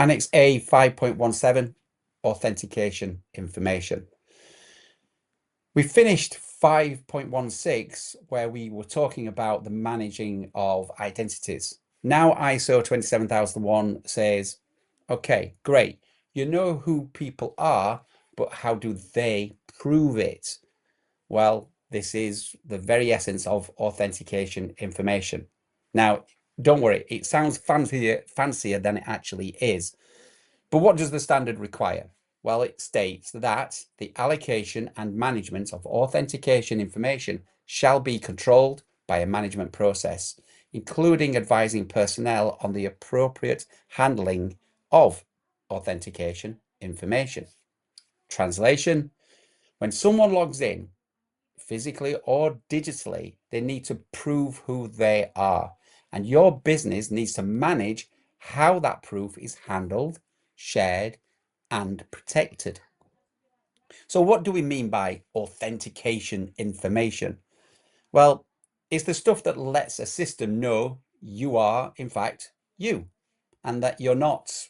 Annex A 5.17, authentication information. We finished 5.16 where we were talking about the managing of identities. Now ISO 27001 says, okay, great. You know who people are, but how do they prove it? Well, this is the very essence of authentication information. Now, don't worry, it sounds fancier than it actually is. But what does the standard require? Well, it states that the allocation and management of authentication information shall be controlled by a management process, including advising personnel on the appropriate handling of authentication information. Translation: when someone logs in, physically or digitally, they need to prove who they are. And your business needs to manage how that proof is handled, shared, and protected. So what do we mean by authentication information? Well, it's the stuff that lets a system know you are, in fact, you, and that you're not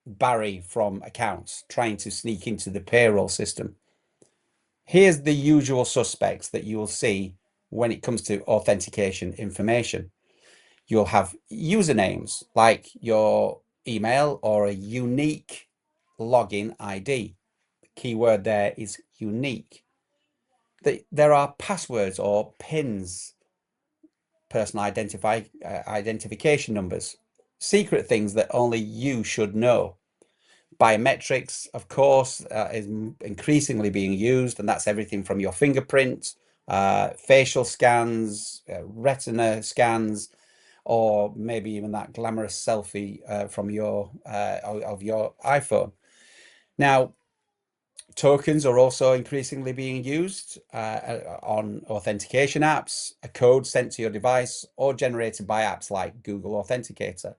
Barry from accounts trying to sneak into the payroll system. Here's the usual suspects that you will see when it comes to authentication information. You'll have usernames like your email or a unique login ID. The key word there is unique. There are passwords or PINs, personal identification numbers, secret things that only you should know. Biometrics, of course, is increasingly being used, and that's everything from your fingerprint, facial scans, retina scans, or maybe even that glamorous selfie from your of your iPhone. Now, tokens are also increasingly being used on authentication apps, a code sent to your device, or generated by apps like Google Authenticator.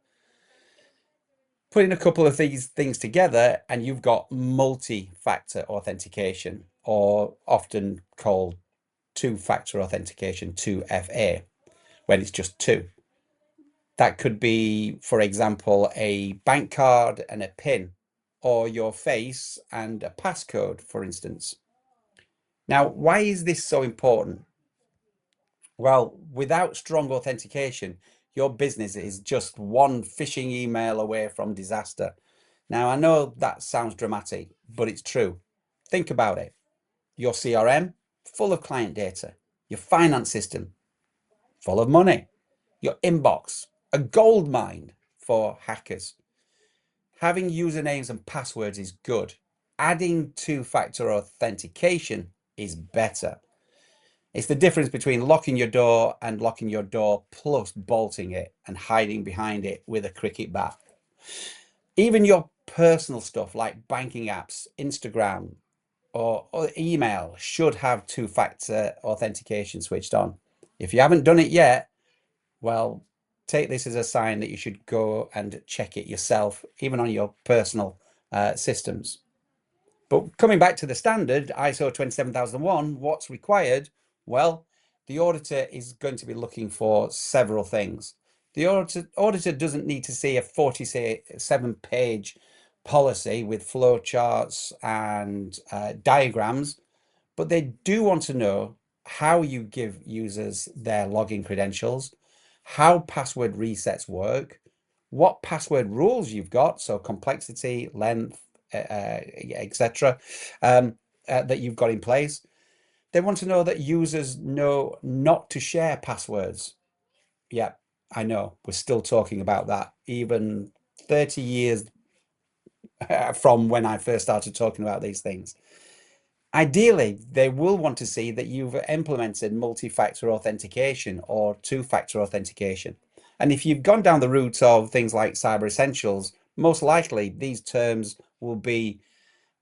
Putting a couple of these things together, and you've got multi-factor authentication, or often called two-factor authentication, 2FA, when it's just two. That could be, for example, a bank card and a PIN, or your face and a passcode, for instance. Now, why is this so important? Well, without strong authentication, your business is just one phishing email away from disaster. Now, I know that sounds dramatic, but it's true. Think about it. Your CRM, full of client data. Your finance system, full of money. Your inbox, a gold mine for hackers. Having usernames and passwords is good. Adding two-factor authentication is better. It's the difference between locking your door and locking your door plus bolting it and hiding behind it with a cricket bat. Even your personal stuff like banking apps, Instagram, or email should have two-factor authentication switched on. If you haven't done it yet, well, take this as a sign that you should go and check it yourself, even on your personal systems. But coming back to the standard, ISO 27001, what's required? Well, the auditor is going to be looking for several things. The auditor doesn't need to see a 47-page policy with flow charts and diagrams, but they do want to know how you give users their login credentials, how password resets work, what password rules you've got, so complexity, length, etc., that you've got in place. They want to know that users know not to share passwords. Yeah, I know, we're still talking about that, even 30 years from when I first started talking about these things. Ideally, they will want to see that you've implemented multi-factor authentication or two-factor authentication. And if you've gone down the route of things like Cyber Essentials, most likely these terms will be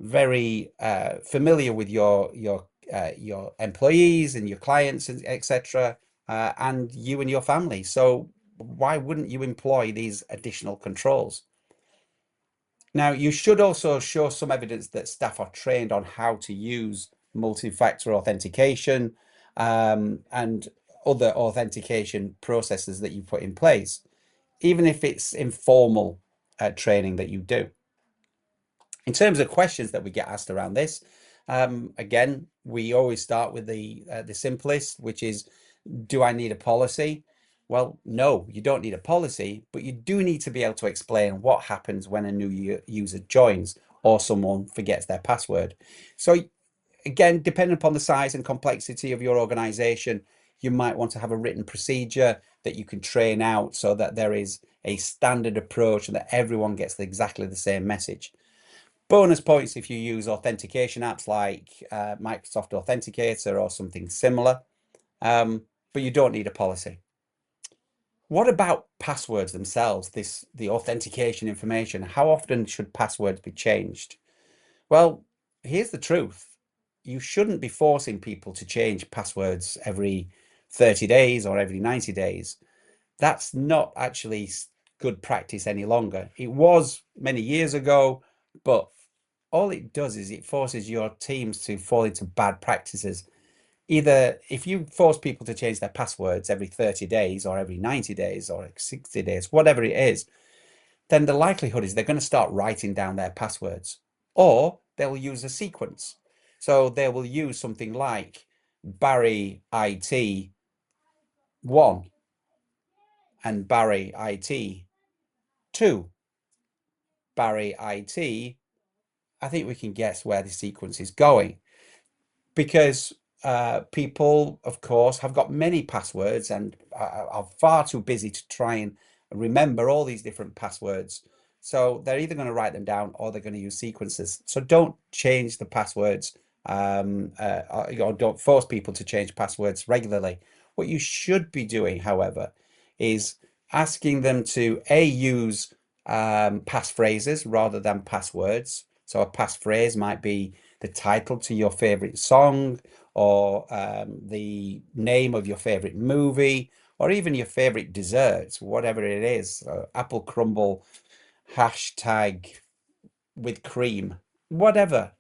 very familiar with your employees and your clients, etc., and you and your family. So why wouldn't you employ these additional controls? Now, you should also show some evidence that staff are trained on how to use multi-factor authentication and other authentication processes that you put in place, even if it's informal. training that you do. In terms of questions that we get asked around this, again, we always start with the simplest, which is, do I need a policy? Well, no, you don't need a policy, but you do need to be able to explain what happens when a new user joins or someone forgets their password. So again, depending upon the size and complexity of your organization, you might want to have a written procedure that you can train out so that there is a standard approach and that everyone gets exactly the same message. Bonus points if you use authentication apps like Microsoft Authenticator or something similar, but you don't need a policy. What about passwords themselves, the authentication information? How often should passwords be changed? Well, here's the truth. You shouldn't be forcing people to change passwords every 30 days or every 90 days. That's not actually good practice any longer. It was many years ago, but all it does is it forces your teams to fall into bad practices. Either if you force people to change their passwords every 30 days or every 90 days or 60 days, whatever it is, then the likelihood is they're going to start writing down their passwords, or they'll use a sequence. So they will use something like Barry IT 1 and Barry IT 2. Barry IT, I think we can guess where the sequence is going, because people, of course, have got many passwords and are far too busy to try and remember all these different passwords. So they're either going to write them down or they're going to use sequences. So don't change the passwords, or don't force people to change passwords regularly. What you should be doing, however, is asking them to use passphrases rather than passwords. So a passphrase might be the title to your favorite song, or the name of your favorite movie, or even your favorite desserts, whatever it is. Apple crumble hashtag with cream, whatever.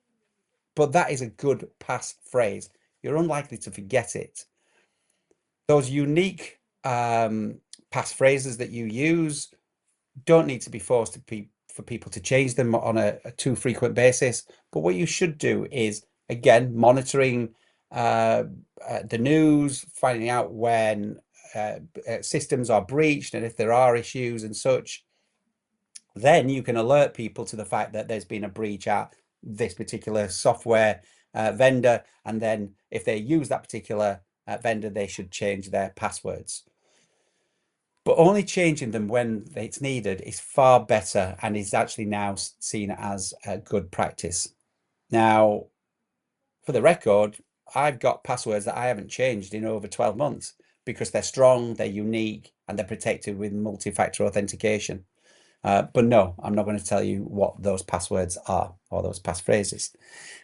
But that is a good passphrase. You're unlikely to forget it. Those unique passphrases that you use don't need to be forced for people to change them on a too frequent basis. But what you should do is, again, monitoring the news, finding out when systems are breached and if there are issues and such. Then you can alert people to the fact that there's been a breach at this particular software vendor, and then if they use that particular vendor, they should change their passwords. But only changing them when it's needed is far better and is actually now seen as a good practice. Now, for the record, I've got passwords that I haven't changed in over 12 months because they're strong, they're unique, and they're protected with multi-factor authentication. But no, I'm not going to tell you what those passwords are or those passphrases.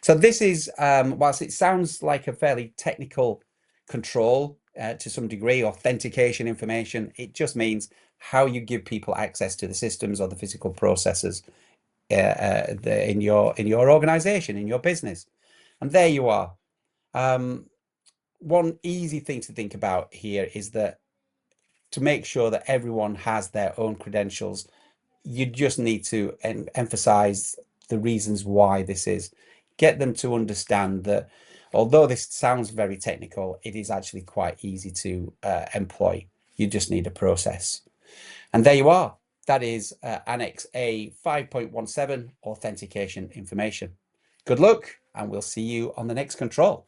So this is, whilst it sounds like a fairly technical control to some degree, authentication information, it just means how you give people access to the systems or the physical processes in your organization, in your business. And there you are. One easy thing to think about here is that to make sure that everyone has their own credentials, you just need to emphasize the reasons why this is. Get them to understand that although this sounds very technical, it is actually quite easy to employ. You just need a process. And there you are. That is Annex A5.17 authentication information. Good luck, and we'll see you on the next control.